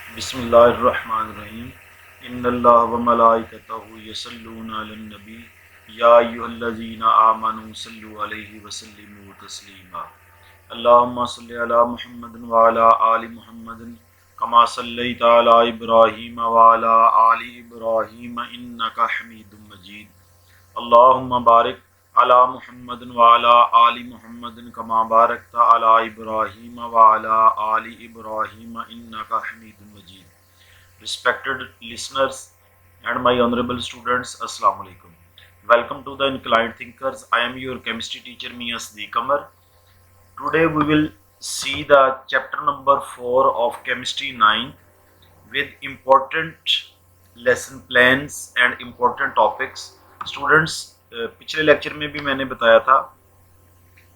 बिस्मिल्लाहिर्रहमानिर्रहीम। इन्नल्लाह व मलाइकतहु यसल्लूना अलन नबी या अय्युहल्लज़ीना आमनू सल्लु अलैहि व सल्लिमू तस्लीमा। अल्लाहुम्मा सल्लि अला मुहम्मदिन व अला आलि मुहम्मदिन कमा सल्लैता अला इब्राहीम व अला आलि इब्राहीम इन्नका हमीदुम मजीद। अल्लाहुम्मा बारिक अला मुहम्मदिन व अला आलि मुहम्मदिन कमा बारकता अला इब्राहीम व अला आलि इब्राहीम इन्नका हमीदुम मजीद। Respected listeners and my honorable students, Assalamu alaikum. Welcome to the Inclined Thinkers. I am your chemistry teacher Mia Sadiq Amar. Today we will see the chapter number 4 of chemistry 9 with important lesson plans and important topics. Students, पिछले lecture में भी मैंने बताया था,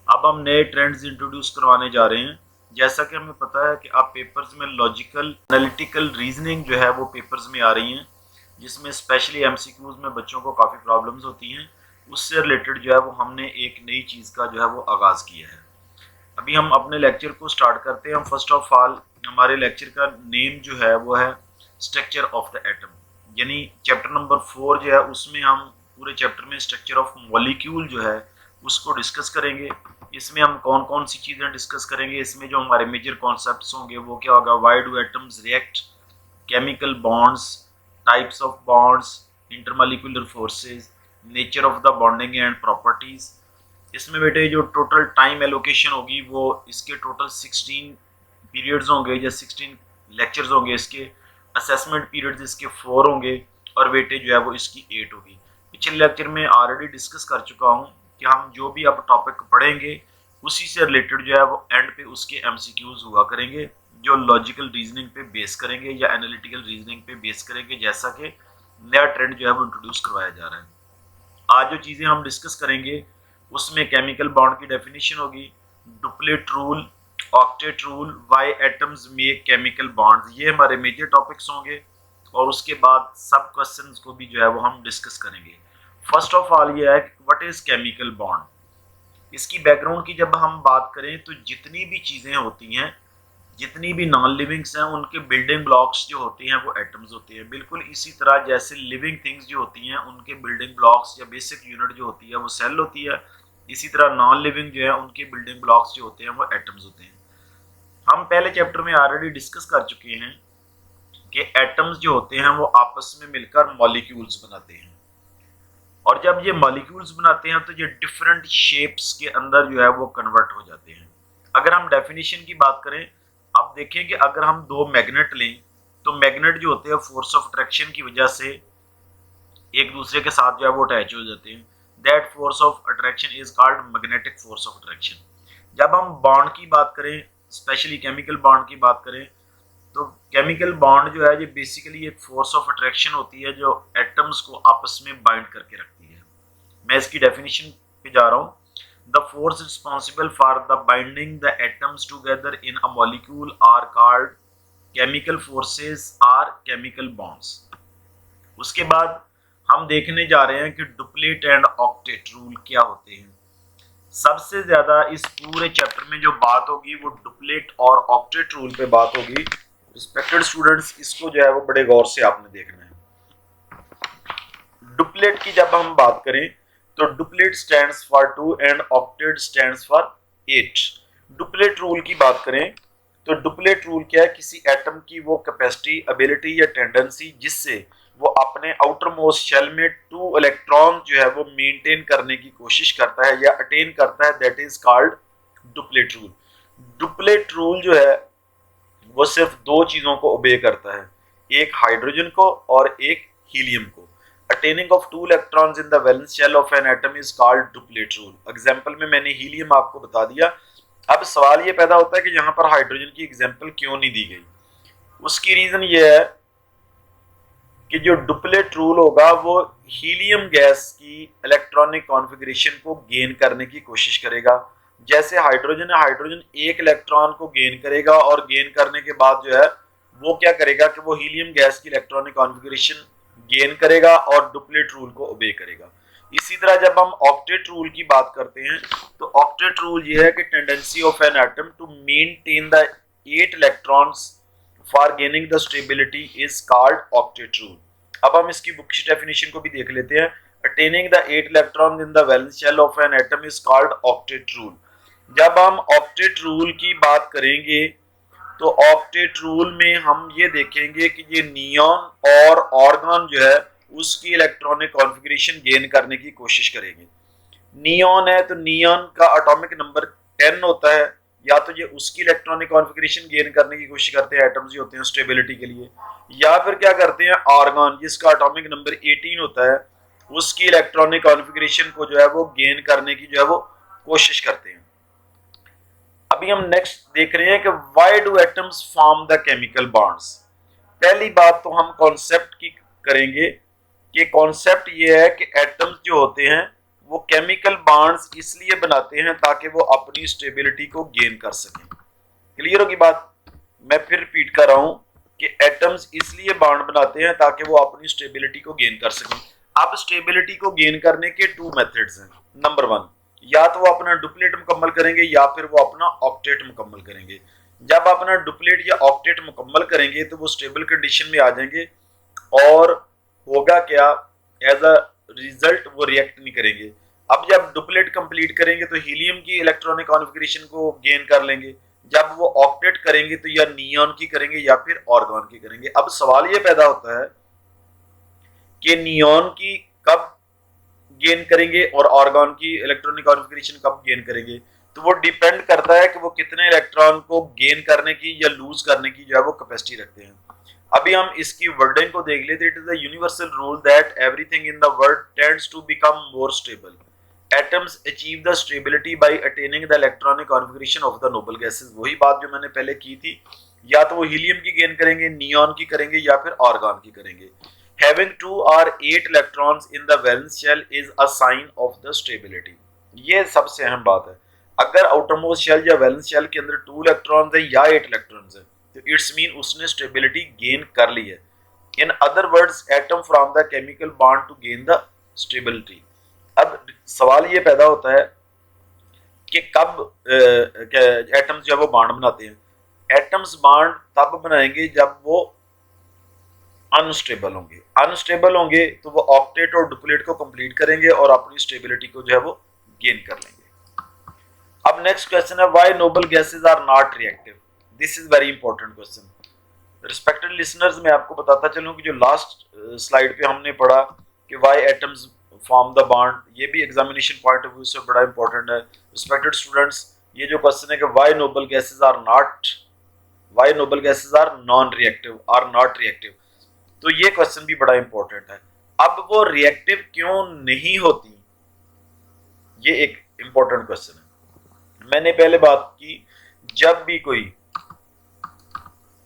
अब हम नए trends introduce करवाने जा रहे हैं। जैसा कि हमें पता है कि अब पेपर्स में लॉजिकल एनालिटिकल रीजनिंग जो है वो पेपर्स में आ रही हैं, जिसमें स्पेशली एमसीक्यूज में बच्चों को काफ़ी प्रॉब्लम्स होती हैं। उससे रिलेटेड जो है वो हमने एक नई चीज़ का जो है वो आगाज़ किया है। अभी हम अपने लेक्चर को स्टार्ट करते हैं। हम फर्स्ट ऑफ ऑल हमारे लेक्चर का नेम जो है वो है स्ट्रक्चर ऑफ द एटम, यानी चैप्टर नंबर 4 जो है उसमें हम पूरे चैप्टर में स्ट्रक्चर ऑफ मॉलिक्यूल जो है उसको डिस्कस करेंगे। इसमें हम कौन कौन सी चीज़ें डिस्कस करेंगे, इसमें जो हमारे मेजर कॉन्सेप्ट्स होंगे वो क्या होगा, why do atoms react, chemical bonds, types of bonds, intermolecular forces, nature of the bonding and properties. इसमें बेटे जो टोटल टाइम एलोकेशन होगी वो इसके टोटल 16 पीरियड्स होंगे या 16 लेक्चर्स होंगे। इसके असेसमेंट पीरियड्स इसके 4 होंगे और वेटेज जो है वो इसकी 8 होगी। पिछले लेक्चर में ऑलरेडी डिस्कस कर चुका हूँ कि हम जो भी अब टॉपिक पढ़ेंगे उसी से रिलेटेड जो है वो एंड पे उसके एमसीक्यूज हुआ करेंगे, जो लॉजिकल रीजनिंग पे बेस करेंगे या एनालिटिकल रीजनिंग पे बेस करेंगे, जैसा कि नया ट्रेंड जो है वो इंट्रोड्यूस करवाया जा रहा है। आज जो चीज़ें हम डिस्कस करेंगे उसमें केमिकल बॉन्ड की डेफिनेशन होगी, duplet rule, octet rule, why atoms make chemical bonds, ये हमारे मेजर टॉपिक्स होंगे। और उसके बाद सब क्वेश्चंस को भी जो है वो हम डिस्कस करेंगे। फर्स्ट ऑफ ऑल ये है कि व्हाट इज केमिकल बॉन्ड। इसकी बैकग्राउंड की जब हम बात करें तो जितनी भी चीज़ें होती हैं, जितनी भी नॉन लिविंग्स हैं, उनके बिल्डिंग ब्लॉक्स जो होते हैं वो एटम्स होते हैं। बिल्कुल इसी तरह जैसे लिविंग थिंग्स जो होती हैं उनके बिल्डिंग ब्लॉक्स या बेसिक यूनिट जो होती है वो सेल होती है, इसी तरह नॉन लिविंग जो है उनके बिल्डिंग ब्लॉक्स जो होते हैं वो एटम्स होते हैं। हम पहले चैप्टर में ऑलरेडी डिस्कस कर चुके हैं कि एटम्स जो होते हैं वो आपस में मिलकर मॉलिक्यूल्स बनाते हैं, और जब ये मॉलिक्यूल्स बनाते हैं तो ये डिफरेंट शेप्स के अंदर जो है वो कन्वर्ट हो जाते हैं। अगर हम डेफिनेशन की बात करें, आप देखें कि अगर हम दो मैग्नेट लें तो मैग्नेट जो होते हैं फोर्स ऑफ अट्रैक्शन की वजह से एक दूसरे के साथ जो है वो अटैच हो जाते हैं। That force of attraction is called magnetic force of attraction. जब हम बॉन्ड की बात करें, स्पेशली केमिकल बॉन्ड की बात करें, तो केमिकल बॉन्ड जो है ये बेसिकली एक फोर्स ऑफ अट्रैक्शन होती है जो एटम्स को आपस में बाइंड करके रखती है। मैं इसकी डेफिनेशन पे जा रहा हूँ। The force responsible for the binding the atoms together in a molecule are called chemical forces or chemical bonds. उसके बाद हम देखने जा रहे हैं कि डुप्लेट एंड ऑक्टेट रूल क्या होते हैं। सबसे ज्यादा इस पूरे चैप्टर में जो बात होगी वो डुप्लेट और ऑक्टेट रूल पे बात होगी। रिस्पेक्टेड स्टूडेंट्स, इसको जो है वो बड़े गौर से आपने देखना है। डुप्लेट की जब हम बात करें तो duplet stands for 2 and octet stands for 8। Duplet rule की बात करें तो डुप्लेट रूल क्या है, किसी एटम की वो कैपेसिटी, एबिलिटी या टेंडेंसी जिससे वो अपने आउटर मोस्ट शेल में 2 इलेक्ट्रॉन जो है वो मेंटेन करने की कोशिश करता है या अटेन करता है, that is called duplet rule. Duplet rule जो है वो सिर्फ 2 चीजों को ओबे करता है, एक हाइड्रोजन को और एक हीलियम को। Attaining of 2 electrons in the valence shell of an atom is called duplet rule. Example में मैंने हीलियम आपको बता दिया। अब सवाल ये पैदा होता है कि यहाँ पर हाइड्रोजन की एग्जांपल क्यों नहीं दी गई। उसकी रीजन ये है कि जो डुप्लेट रूल होगा वो हीलियम गैस की इलेक्ट्रॉनिक कॉन्फ़िगरेशन को गेन करने की कोशिश करेगा। जैसे हाइड्रोजन है, हाइड्रोजन एक इलेक्ट्रॉन को गेन करेगा और गेन करने के बाद जो है वो क्या करेगा कि वो हीलियम गैस की इलेक्ट्रॉनिक कॉन्फ़िगरेशन गेन करेगा और डुप्लेट रूल को ओबे करेगा। इसी तरह जब हम ऑक्टेट रूल की बात करते हैं तो ऑक्टेट रूल ये है कि tendency of an atom to maintain the 8 electrons for gaining the stability is called octet rule. अब हम इसकी बुकिश डेफिनेशन को भी देख लेते हैं। Attaining the 8 electron in the valence shell of an atom is called octet rule. जब हम ऑक्टेट रूल की बात करेंगे तो ऑक्टेट रूल में हम ये देखेंगे कि ये नियॉन और ऑर्गन जो है उसकी इलेक्ट्रॉनिक कॉन्फ़िगरेशन गेन करने की कोशिश करेंगे। नियॉन है तो नियॉन का एटॉमिक नंबर 10 होता है, या तो ये उसकी इलेक्ट्रॉनिक कॉन्फ़िगरेशन गेन करने की कोशिश करते हैं एटम्स जो होते हैं स्टेबिलिटी के लिए, या फिर क्या करते हैं आर्गन जिसका एटॉमिक नंबर 18 होता है उसकी इलेक्ट्रॉनिक कॉन्फ़िगरेशन को जो है वो गेन करने की जो है वो कोशिश करते हैं। अभी हम नेक्स्ट देख रहे हैं कि why do atoms form the chemical bonds. पहली बात तो हम कॉन्सेप्ट की करेंगे कि कॉन्सेप्ट ये है कि एटम्स जो होते हैं वो केमिकल बॉन्ड्स इसलिए बनाते हैं ताकि वो अपनी स्टेबिलिटी को गेन कर सकें। क्लियर होगी बात? मैं फिर रिपीट कर रहा हूं कि एटम्स इसलिए बॉन्ड बनाते हैं ताकि वो अपनी स्टेबिलिटी को गेन कर सकें। अब स्टेबिलिटी को गेन करने के 2 मेथड्स हैं। नंबर 1, या तो वो अपना डुप्लेट मुकम्मल करेंगे या फिर वो अपना ऑक्टेट मुकम्मल करेंगे। जब अपना डुप्लेट या ऑक्टेट मुकम्मल करेंगे तो वो स्टेबल कंडीशन में आ जाएंगे और होगा क्या, एज अ रिजल्ट वो रिएक्ट नहीं करेंगे। अब जब डुप्लेट कंप्लीट करेंगे तो हीलियम की इलेक्ट्रॉनिक कॉन्फ़िगरेशन को गेन कर लेंगे। जब वो ऑक्टेट करेंगे तो या नियॉन की करेंगे या फिर ऑर्गन की करेंगे। अब सवाल ये पैदा होता है कि नियॉन की कब गेन करेंगे और ऑर्गन की इलेक्ट्रॉनिक कॉन्फ़िगरेशन कब गेन करेंगे, तो वो डिपेंड करता है कि वो कितने इलेक्ट्रॉन को गेन करने की या लूज करने की जो है वो कैपेसिटी रखते हैं। अभी हम इसकी वर्डिंग को देख लेते हैं। It is a universal rule that everything in the world tends to become more stable. Atoms achieve the stability by attaining the electronic configuration of the noble gases. वही बात जो मैंने पहले की थी, या तो वो हीलियम की गेन करेंगे, नियॉन की करेंगे या फिर ऑर्गन की करेंगे। Having 2 or 8 electrons in the valence shell is a sign of the stability। ये सबसे अहम बात है। अगर आउटरमोस्ट शेल या वैलेंस शेल के अंदर 2 इलेक्ट्रॉन्स है या 8 इलेक्ट्रॉन्स है तो इट्स मीन उसने स्टेबिलिटी गेन कर ली है। In other words atom from the chemical bond to gain the stability. अब सवाल ये पैदा होता है कि कब एटम्स जो है वो बॉन्ड बनाते हैं। एटम्स बॉन्ड तब बनाएंगे जब वो अनस्टेबल होंगे। अनस्टेबल होंगे तो वो ऑक्टेट और डुप्लेट को कंप्लीट करेंगे और अपनी स्टेबिलिटी को जो है वो गेन कर लेंगे। अब नेक्स्ट क्वेश्चन है why noble gases are not reactive. This is very important question. Respected listeners, मैं आपको बताता चलूं कि जो लास्ट स्लाइड पे हमने पढ़ा कि why atoms form the bond, ये भी एग्जामिनेशन पॉइंट ऑफ व्यू से बड़ा इंपॉर्टेंट है। रिस्पेक्टेड स्टूडेंट्स, ये जो क्वेश्चन है कि why noble gases are non reactive are not reactive, तो ये क्वेश्चन भी बड़ा इंपॉर्टेंट है। अब वो रिएक्टिव क्यों नहीं होती, ये एक इंपॉर्टेंट क्वेश्चन है। मैंने पहले बात की, जब भी कोई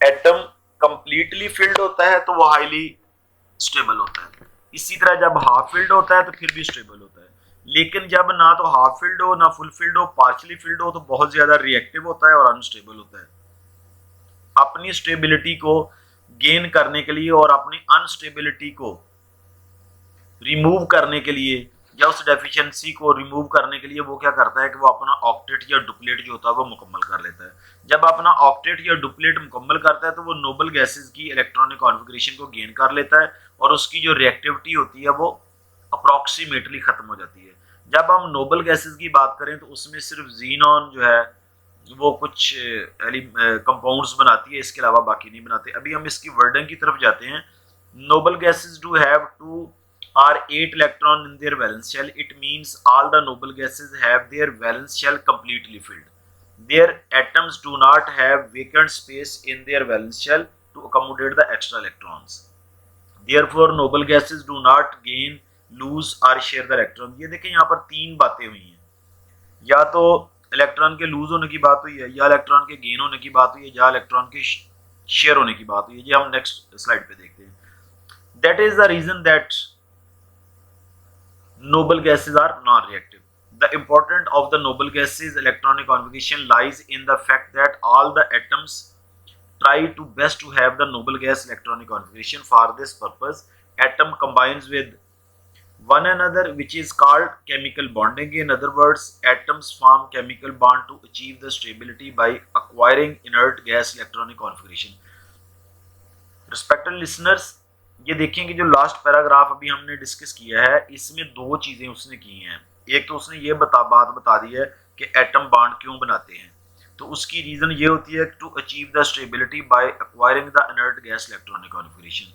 एटम कंप्लीटली फिल्ड होता है तो वो हाईली स्टेबल होता है। इसी तरह जब हाफ फिल्ड होता है तो फिर भी स्टेबल होता है। लेकिन जब ना तो हाफ फिल्ड हो, ना फुल फिल्ड हो, पार्शली फिल्ड हो, तो बहुत ज्यादा रिएक्टिव होता है और अनस्टेबल होता है। अपनी स्टेबिलिटी को गेन करने के लिए और अपनी अनस्टेबिलिटी को रिमूव करने के लिए या उस डेफिशिएंसी को रिमूव करने के लिए वो क्या करता है कि वो अपना ऑक्टेट या डुप्लेट जो होता है वो मुकम्मल कर लेता है। जब अपना ऑक्टेट या डुप्लेट मुकम्मल करता है तो वो नोबल गैसेस की इलेक्ट्रॉनिक कॉन्फ़िगरेशन को गेन कर लेता है और उसकी जो रिएक्टिविटी होती है वो अप्रॉक्सीमेटली खत्म हो जाती है। जब हम नोबल गैसेस की बात करें तो उसमें सिर्फ जीनॉन जो है वो कुछ कंपाउंड्स बनाती है, इसके अलावा बाकी नहीं बनाते। अभी हम इसकी वर्डिंग की तरफ जाते हैं। Noble gases do have 2 or 8 electron in their valence shell. It means all the noble gases have their valence shell completely filled. Their atoms do not have vacant space in their valence shell to accommodate the extra electrons. Therefore, noble gases do not gain, lose or share the electron. ये देखें यहाँ पर 3 बातें हुई हैं। या तो electron के लूज होने की बात हुई है, या इलेक्ट्रॉन के गेन होने की बात हुई है, या इलेक्ट्रॉन के शेयर होने की बात हुई है। ये हम नेक्स्ट स्लाइड पे देखते हैं। That is the reason that noble gases are non-reactive. The importance of the noble gases electronic configuration lies in the fact that all the atoms try to best to have the noble gas electronic configuration. For this purpose, atom combines with one another, which is called chemical bonding. In other words, atoms form chemical bond to achieve the stability by acquiring inert gas electronic configuration. Respected listeners, ये देखें कि जो last paragraph अभी हमने discuss किया है इसमें दो चीजें उसने की हैं। एक तो उसने ये बात बता दी है कि एटम बॉन्ड क्यों बनाते हैं, तो उसकी रीजन ये होती है to achieve the stability by acquiring the inert gas electronic configuration.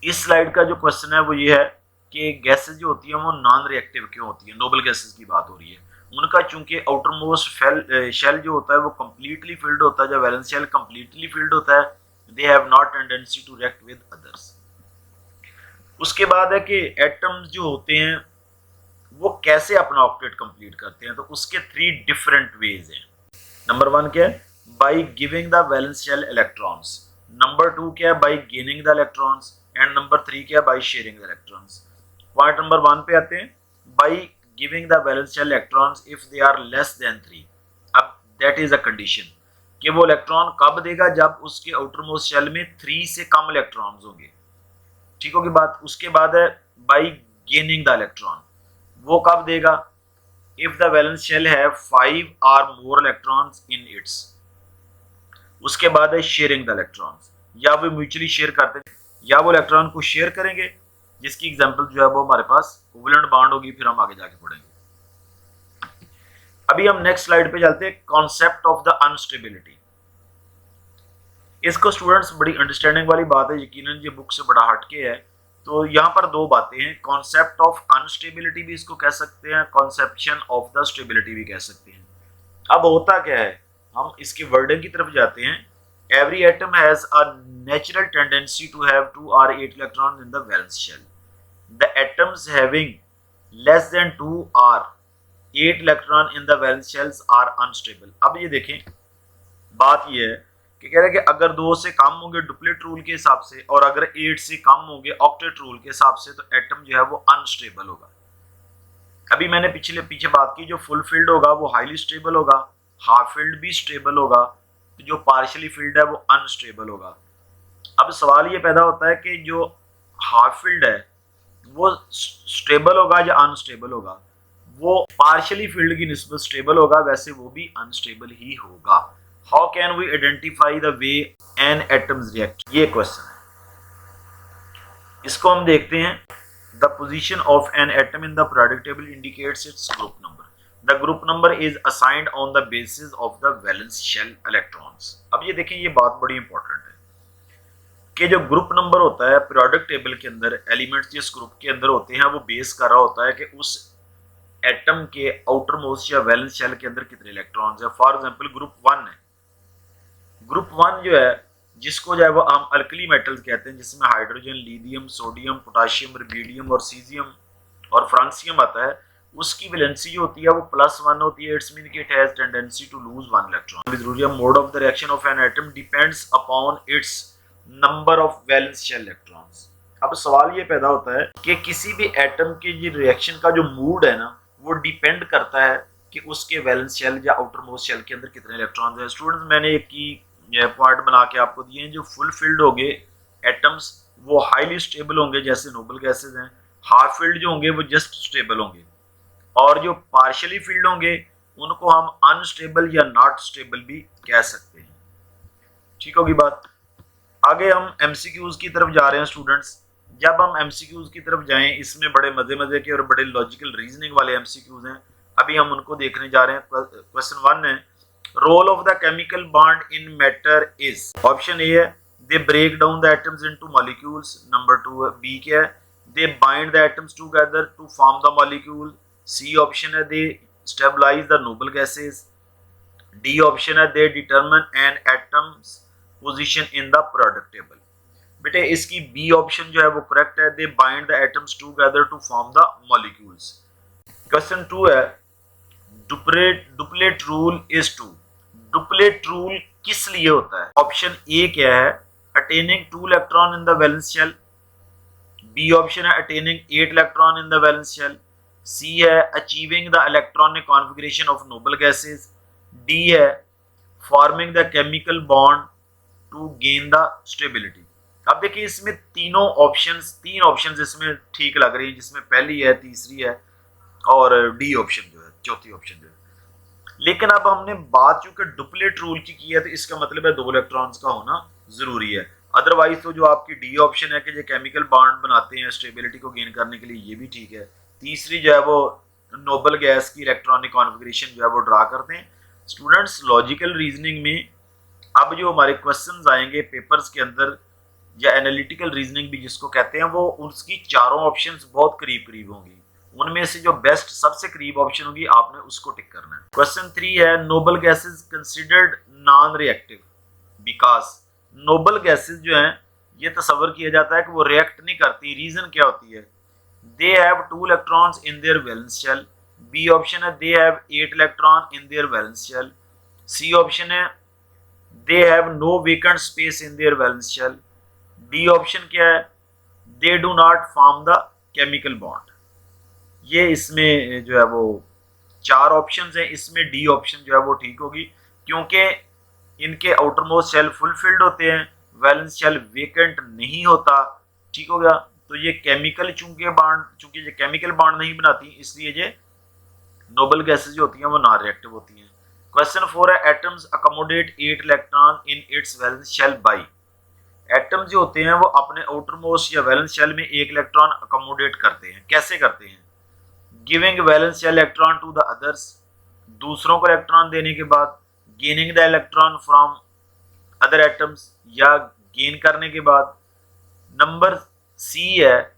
इस स्लाइड का जो क्वेश्चन है वो ये है कि गैसेस जो होती है वो नॉन रिएक्टिव क्यों होती है। नोबल गैसेस की बात हो रही है। उनका चूंकि आउटर मोस्ट शेल जो होता है वो कंप्लीटली फिल्ड होता है, जो वैलेंस शेल कंप्लीटली फिल्ड होता है, they have not tendency to react with others. उसके बाद है कि एटम्स जो होते हैं वो कैसे अपना ऑक्टेट कंप्लीट करते हैं, तो उसके 3 डिफरेंट वेज हैं। नंबर 1 क्या है, by giving the valence shell electrons. Number 2 क्या है, by gaining the electrons. And number 3 क्या है, by sharing the electrons. Point number 1 पे आते हैं, by giving the valence shell electrons if they are less than 3। अब दैट इज अ कंडीशन कि वो इलेक्ट्रॉन कब देगा, जब उसके आउटर मोस्ट शेल में 3 से कम इलेक्ट्रॉन्स होंगे। ठीक होगी बात। उसके बाद है बाय गेनिंग द इलेक्ट्रॉन, वो कब देगा, if the valence shall have 5 और मोर इलेक्ट्रॉन्स इन इट्स। उसके बाद है शेयरिंग द इलेक्ट्रॉन्स, या वो म्यूचुअली शेयर करते हैं या वो इलेक्ट्रॉन को शेयर करेंगे, जिसकी एग्जांपल जो है वो हमारे पास कोवेलेंट बॉन्ड होगी, फिर हम आगे जाके पढ़ेंगे। अभी हम नेक्स्ट स्लाइड पे चलते हैं, कॉन्सेप्ट ऑफ द अनस्टेबिलिटी। इसको स्टूडेंट्स बड़ी अंडरस्टैंडिंग वाली बात है, यकीनन ये बुक से बड़ा हटके है। तो यहाँ पर 2 बातें हैं, कॉन्सेप्ट ऑफ अनस्टेबिलिटी भी इसको कह सकते हैं, कॉन्सेप्शन ऑफ द स्टेबिलिटी भी कह सकते हैं। अब होता क्या है, हम इसके वर्डिंग की तरफ जाते हैं। Every atom has a natural tendency to have 2 or 8 electrons in the valence shell. The atoms having less than 2 or 8 electron in the valence shells are unstable. अब ये देखें, बात ये है कि कह रहे हैं कि अगर 2 से कम होंगे डुप्लेट रूल के हिसाब से, और अगर 8 से कम होंगे ऑक्टेट रूल के हिसाब से, तो एटम जो है वो अनस्टेबल होगा। अभी मैंने पीछे बात की, जो फुल फील्ड होगा वो हाईली स्टेबल होगा, हाफ फील्ड भी स्टेबल होगा, तो जो पार्शियली फील्ड है वो अनस्टेबल होगा। अब सवाल ये पैदा होता है कि जो हाफ फील्ड है वो स्टेबल होगा या अनस्टेबल होगा। वो पार्शियली फील्ड की निस्बत स्टेबल होगा, वैसे वो भी अनस्टेबल ही होगा। How can we identify the way an atoms react, ये क्वेश्चन है। इसको हम देखते हैं। The position of an atom in the periodic table indicates its group number. The group number is assigned on the basis of the valence shell electrons. अब ये देखें, ये बात बड़ी इंपॉर्टेंट है कि जो ग्रुप नंबर होता है पीरियोडिक टेबल के अंदर, एलिमेंट्स जिस ग्रुप के अंदर होते हैं वो बेस कर रहा होता है कि उस एटम के आउटर मोस्ट या वैलेंस शेल के अंदर कितने इलेक्ट्रॉन्स है। फॉर एग्जांपल ग्रुप 1 है। ग्रुप 1 जो है, जिसको जो है वो हम अल्कली मेटल्स कहते हैं, जिसमें hydrogen, lithium, sodium, potassium, rubidium और सीजियम और फ्रांसियम आता है, उसकी वैलेंसी जो होती है वो +1 होती है। इट्स मीन कि it has tendency to lose 1 electron. जरूरी है, mode of the reaction of an atom depends upon its number of valence shell electrons. अब सवाल ये पैदा होता है कि किसी भी एटम के ये रिएक्शन का जो मूड है ना, वो डिपेंड करता है कि उसके वैलेंस शेल या आउटर मोस्ट शेल के अंदर कितने इलेक्ट्रॉन्स हैं। स्टूडेंट्स, मैंने एक की पॉइंट बना के आपको दिए हैं। जो फुल फील्ड होंगे एटम्स वो हाईली स्टेबल होंगे, जैसे नोबल गैसेज हैं। हाफ फील्ड जो होंगे वो जस्ट स्टेबल होंगे, और जो पार्शियली फील्ड होंगे उनको हम अनस्टेबल या नॉट स्टेबल भी कह सकते हैं। ठीक होगी बात। आगे हम एमसीक्यूज की तरफ जा रहे हैं स्टूडेंट्स। जब हम एमसीक्यूज की तरफ जाएं, इसमें बड़े मजे के और बड़े लॉजिकल रीजनिंग वाले एमसीक्यूज हैं, अभी हम उनको देखने जा रहे हैं। क्वेश्चन 1 है, role of the chemical bond in matter is. Option A है they break down the atoms into molecules. Number 2 है, बी क्या है, they bind the atoms together to form the molecule. C option है they stabilize the noble gases. D option है they determine an atom's position in the periodic table. बेटे इसकी B option जो है वो करेक्ट है, they bind the atoms together to form the molecules. Question 2 है, duplet rule is to. Duplet rule किस लिए होता है? ऑप्शन ए क्या है, attaining 2 electron in the valence shell. B option है attaining 8 electron in the valence shell. C है achieving the electronic configuration of noble gases. D है forming the chemical bond to gain the stability. अब देखिए इसमें तीन options इसमें ठीक लग रही है, जिसमें पहली है, तीसरी है और डी ऑप्शन जो है, चौथी ऑप्शन जो है। लेकिन अब हमने बात चूंकि डुप्लेट रूल की है, तो इसका मतलब है 2 इलेक्ट्रॉन्स का होना जरूरी है। अदरवाइज तो जो आपकी डी ऑप्शन है कि जो केमिकल बॉन्ड बनाते हैं स्टेबिलिटी को गेन करने के लिए, ये भी ठीक है। तीसरी जो है वो नोबल गैस की इलेक्ट्रॉनिक कॉन्फ़िगरेशन जो है वो ड्रा करते हैं। स्टूडेंट्स, लॉजिकल रीजनिंग में अब जो हमारे क्वेश्चंस आएंगे पेपर्स के अंदर, या एनालिटिकल रीजनिंग भी जिसको कहते हैं, वो उसकी चारों ऑप्शंस बहुत करीब करीब होंगी। उनमें से जो बेस्ट सबसे करीब ऑप्शन होगी आपने उसको टिक करना है। क्वेश्चन 3 है, noble gases considered non reactive because. Noble gases जो हैं ये तस्वर किया जाता है कि वो रिएक्ट नहीं करती। रीजन क्या होती है? They have 2 electrons in their valence shell. B option है they have 8 electron in their valence shell. C option है they have no vacant space in their valence shell. D option क्या है? They do not form the chemical bond. ये इसमें जो है वो 4 options हैं, इसमें डी ऑप्शन जो है वो ठीक होगी, क्योंकि इनके आउटर मोस्ट शेल फुलफिल्ड होते हैं, वैलेंस शेल वेकेंट नहीं होता। ठीक हो गया? तो ये केमिकल चूंकि ये केमिकल बॉन्ड नहीं बनाती, इसलिए ये नोबल गैसेज जो होती हैं वो नॉन रिएक्टिव होती हैं। क्वेश्चन 4 है, atoms accommodate 8 electron in its valence shell by. Atom जो होते हैं वो अपने आउटर मोस्ट या वैलेंस शेल में 1 इलेक्ट्रॉन अकोमोडेट करते हैं। कैसे करते हैं? Giving valence shell electron to the others, दूसरों को इलेक्ट्रॉन देने के बाद। Gaining the electron from other atoms, या गेन करने के बाद। नंबर सी है,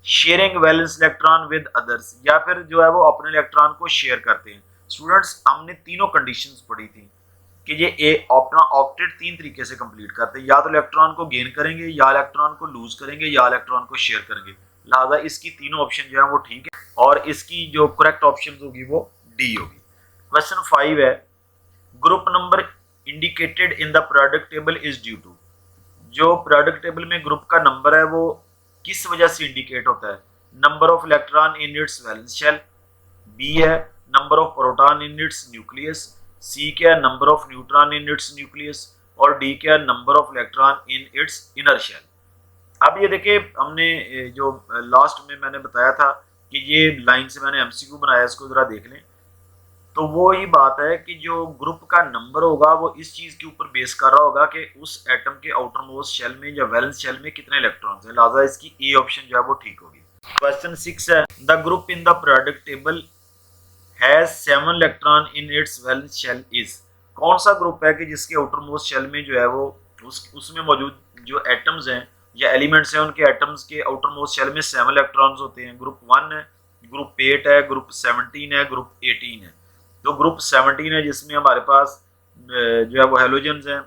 sharing valence electron with others, या फिर जो है वो अपने इलेक्ट्रॉन को शेयर करते हैं। स्टूडेंट्स, हमने तीनों कंडीशंस पढ़ी थी कि ये अपना ऑक्टेट 3 तरीके से कंप्लीट करते हैं, या तो इलेक्ट्रॉन को गेन करेंगे, या इलेक्ट्रॉन को लूज करेंगे, या इलेक्ट्रॉन को शेयर करेंगे। लिहाजा इसकी तीनों ऑप्शन जो है वो ठीक है, और इसकी जो करेक्ट ऑप्शन होगी वो डी होगी। क्वेश्चन 5 है, group number indicated in the product table is due to. जो प्रोडक्ट टेबल में ग्रुप का नंबर है वो किस वजह से इंडिकेट होता है? Number of electron in its valence shell. B है number of proton in its nucleus. C क्या है? Number of neutron in its nucleus. और डी क्या है? Number of electron in its inner shell. अब ये देखिए, हमने जो लास्ट में मैंने बताया था कि ये लाइन से मैंने एमसीक्यू बनाया, इसको जरा देख लें। तो वो ही बात है कि जो ग्रुप का नंबर होगा वो इस चीज के ऊपर बेस कर रहा होगा कि उस एटम के आउटर मोस्ट शेल में या वैलेंस शेल में कितने इलेक्ट्रॉन्स हैं। लिहाजा इसकी ए ऑप्शन जो है वो ठीक होगी। क्वेश्चन 6 है, the group in the product table has 7 electron in its valence shell is. कौन सा ग्रुप है कि जिसके आउटर मोस्ट शेल में जो है वो उसमें मौजूद जो एटम्स हैं या एलिमेंट्स हैं, उनके एटम्स के आउटर मोस्ट शेल में 7 इलेक्ट्रॉन्स होते हैं। ग्रुप 1 है, ग्रुप 8 है, ग्रुप 17 है, ग्रुप 18 है। तो ग्रुप 17 है जिसमें हमारे पास जो है वो हेलोजेंस हैं,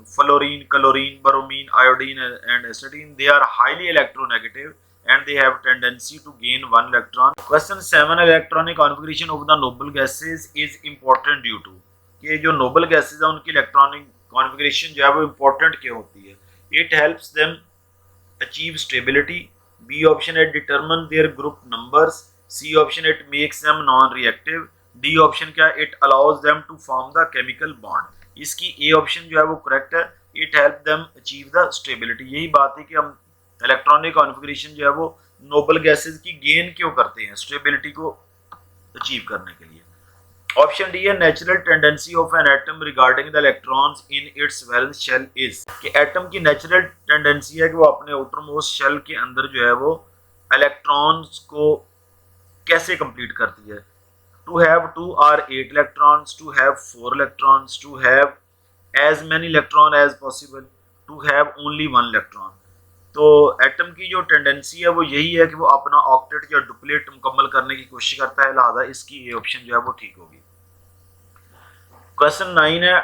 fluorine, chlorine, bromine, iodine and astatine. They are highly electronegative and they have tendency to gain 1 electron. Question 7, electronic configuration of the noble gases is important due to। कि जो noble gases है उनकी electronic configuration जो है वो important क्यों होती है? It helps them achieve stability. B option है determine their group numbers. C option it makes them non-reactive. D option क्या? It allows them to form the chemical bond. इसकी A option जो है वो correct है। It helps them achieve the stability। यही बात है कि हम इलेक्ट्रॉनिक कॉन्फ़िगरेशन जो है वो नोबल गैसेस की गेन क्यों करते हैं? स्टेबिलिटी को अचीव करने के लिए। ऑप्शन डी है, natural tendency of an atom regarding the electrons in its valence shell is. कि एटम की नेचुरल टेंडेंसी है कि वो अपने आउटर मोस्ट शेल के अंदर जो है वो इलेक्ट्रॉन्स को कैसे कंप्लीट करती है? To have 2 or 8 electrons, to have 4 electrons, to have as many electron as possible, to have only 1 electron. तो एटम की जो टेंडेंसी है वो यही है कि वो अपना ऑक्टेट या डुप्लेट मुकम्मल करने की कोशिश करता है। लिहाजा इसकी ये ऑप्शन जो है वो ठीक होगी। क्वेश्चन 9 है,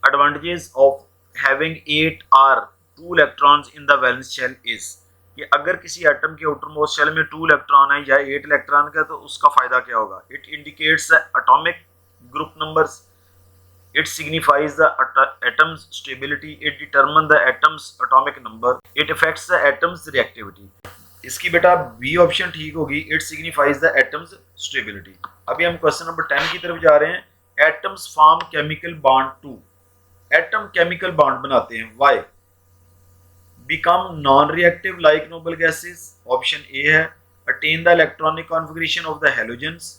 advantages of having 8 or 2 electrons in the valence shell is. कि अगर किसी एटम के आउटर मोस्ट शेल में 2 इलेक्ट्रॉन है या 8 इलेक्ट्रॉन का, तो उसका फायदा क्या होगा? It indicates the atomic group numbers, it signifies the atom's stability, it determines the atom's atomic number, it affects the atom's reactivity। इसकी बेटा बी ऑप्शन ठीक होगी, it signifies the atom's stability। अभी हम क्वेश्चन नंबर 10 की तरफ जा रहे हैं। Atoms form chemical bond to. Atom chemical bond बनाते हैं। Why? Become non reactive like noble gases. Option A है, attain the electronic configuration of the halogens.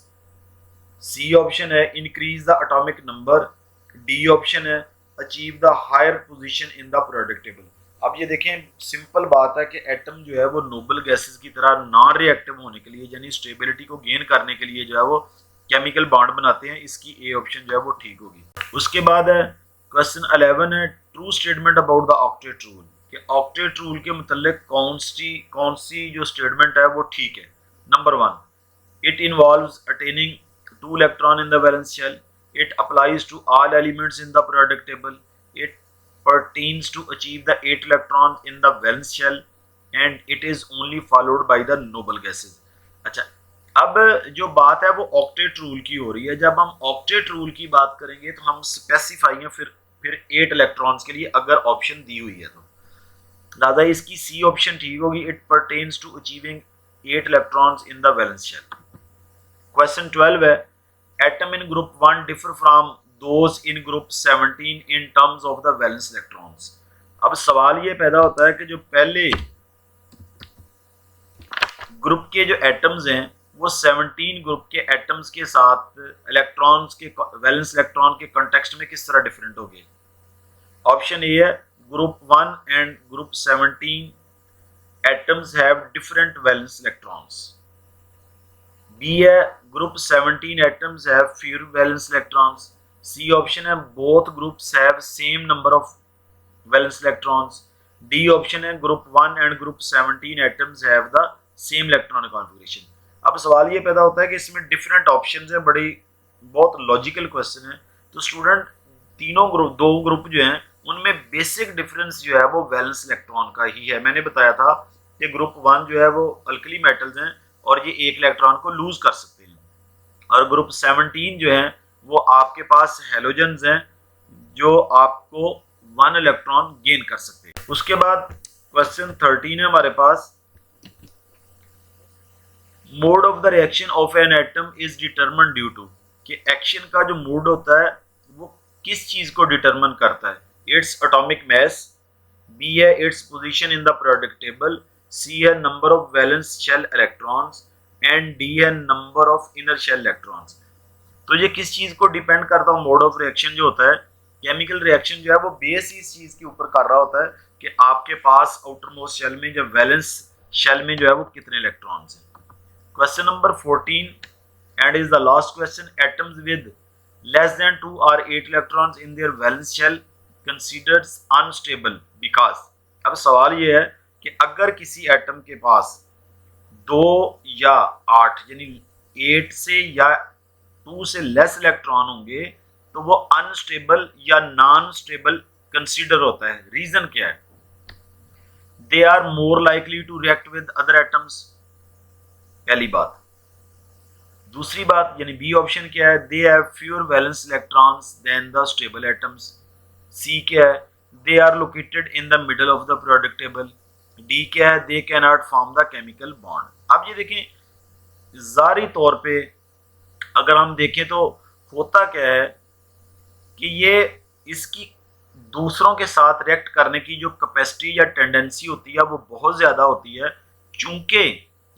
C option है, increase the atomic number. D option है, achieve the higher position in the product table. अब ये देखें, simple बात है कि atom जो है वो नोबल गैसेस की तरह नॉन रिएक्टिव होने के लिए, यानी स्टेबिलिटी को गेन करने के लिए जो है वो केमिकल बॉन्ड बनाते हैं। इसकी ए ऑप्शन जो है वो ठीक होगी। उसके बाद है क्वेश्चन 11 है true statement about the octet rule, कि ऑक्टेट रूल के मतलब कौन सी जो स्टेटमेंट है वो ठीक है। Number 1, it involves attaining 2 electron in the valence shell, it applies to all elements in the periodic table, it pertains to achieve the 8 electrons in the valence shell, and it is only followed by the noble gases। अच्छा, अब जो बात है वो octet rule की हो रही है। जब हम ऑक्टेट रूल की बात करेंगे तो हम स्पेसिफाई हैं फिर 8 इलेक्ट्रॉन्स के लिए अगर ऑप्शन दी हुई है तो दादा इसकी सी ऑप्शन ठीक होगी, it pertains to achieving 8 electrons in the valence shell. Question 12 है atom in group 1 differ from those in group 17 in terms of the valence electrons. अब सवाल ये पैदा होता है कि जो पहले ग्रुप के जो एटम्स हैं वो 17 ग्रुप के एटम्स के साथ इलेक्ट्रॉन्स के वैलेंस इलेक्ट्रॉन के कॉन्टेक्स्ट में किस तरह डिफरेंट हो गए। ऑप्शन ए है group 1 and group 17 atoms have different valence electrons। B है group 17 atoms have fewer valence electrons। C option है both groups have same number of valence electrons। D option है group 1 and group 17 atoms have the same electron configuration। अब सवाल ये पैदा होता है कि इसमें डिफरेंट ऑप्शंस है, बहुत लॉजिकल क्वेश्चन है। तो स्टूडेंट दो ग्रुप जो हैं उनमें बेसिक डिफरेंस जो है वो वैलेंस इलेक्ट्रॉन का ही है। मैंने बताया था कि ग्रुप 1 जो है वो अल्कली मेटल्स हैं और ये एक इलेक्ट्रॉन को लूज कर सकते हैं, और ग्रुप 17 जो है वो आपके पास हेलोजन्स हैं जो आपको 1 इलेक्ट्रॉन गेन कर सकते हैं। उसके बाद क्वेश्चन 13 है हमारे पास, mode of the reaction of an atom is determined due to, कि एक्शन का जो मोड होता है वो किस चीज को डिटरमिन करता है। इट्स एटॉमिक मास, बी है its position in the periodic table, C है number of valence shell electrons, and D है number of inner shell electrons. तो ये किस चीज को डिपेंड करता है। मोड ऑफ रिएक्शन जो होता है, केमिकल रिएक्शन जो है वो बेस इस चीज के ऊपर कर रहा होता है कि आपके पास आउटर मोस्ट शेल में, जो वैलेंस शेल में जो है वो कितने इलेक्ट्रॉन्स हैं। Question number 14 and is the last question, atoms with less than 2 और 8 electrons in their valence shell considered unstable because. अब सवाल ये है कि अगर किसी एटम के पास 2 या 8 यानी 8 से या 2 से लेस इलेक्ट्रॉन होंगे तो वो अनस्टेबल या नॉन स्टेबल कंसीडर होता है। रीजन क्या है, they are more likely to react with other atoms, पहली बात। दूसरी बात यानी बी ऑप्शन क्या है, they have fewer valence electrons than the stable atoms. C क्या है, they are located in the middle of the periodic table. D क्या है, they can not form the chemical bond. अब ये देखें, जारी तौर पे अगर हम देखें तो होता क्या है कि ये इसकी दूसरों के साथ रिएक्ट करने की जो कैपेसिटी या टेंडेंसी होती है वो बहुत ज़्यादा होती है। चूंकि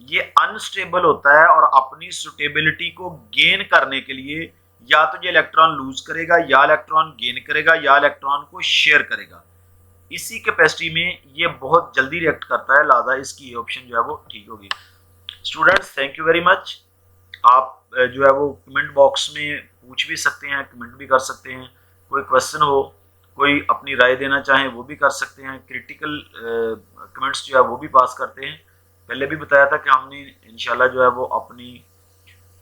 ये अनस्टेबल होता है और अपनी सुटेबिलिटी को गेन करने के लिए या तो ये इलेक्ट्रॉन लूज करेगा, या इलेक्ट्रॉन गेन करेगा, या इलेक्ट्रॉन को शेयर करेगा। इसी कैपेसिटी में ये बहुत जल्दी रिएक्ट करता है, लिहाजा इसकी ऑप्शन जो है वो ठीक होगी। Students thank you very much. आप जो है वो कमेंट बॉक्स में पूछ भी सकते हैं, कमेंट भी कर सकते हैं, कोई क्वेश्चन हो, कोई अपनी राय देना चाहें वो भी कर सकते हैं। क्रिटिकल कमेंट्स जो है वो भी पास करते हैं। पहले भी बताया था कि हमने इंशाल्लाह जो है वो अपनी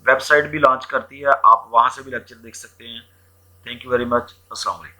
वेबसाइट भी लॉन्च करती है, आप वहाँ से भी लेक्चर देख सकते हैं। Thank you very much. अस्सलाम वालेकुम।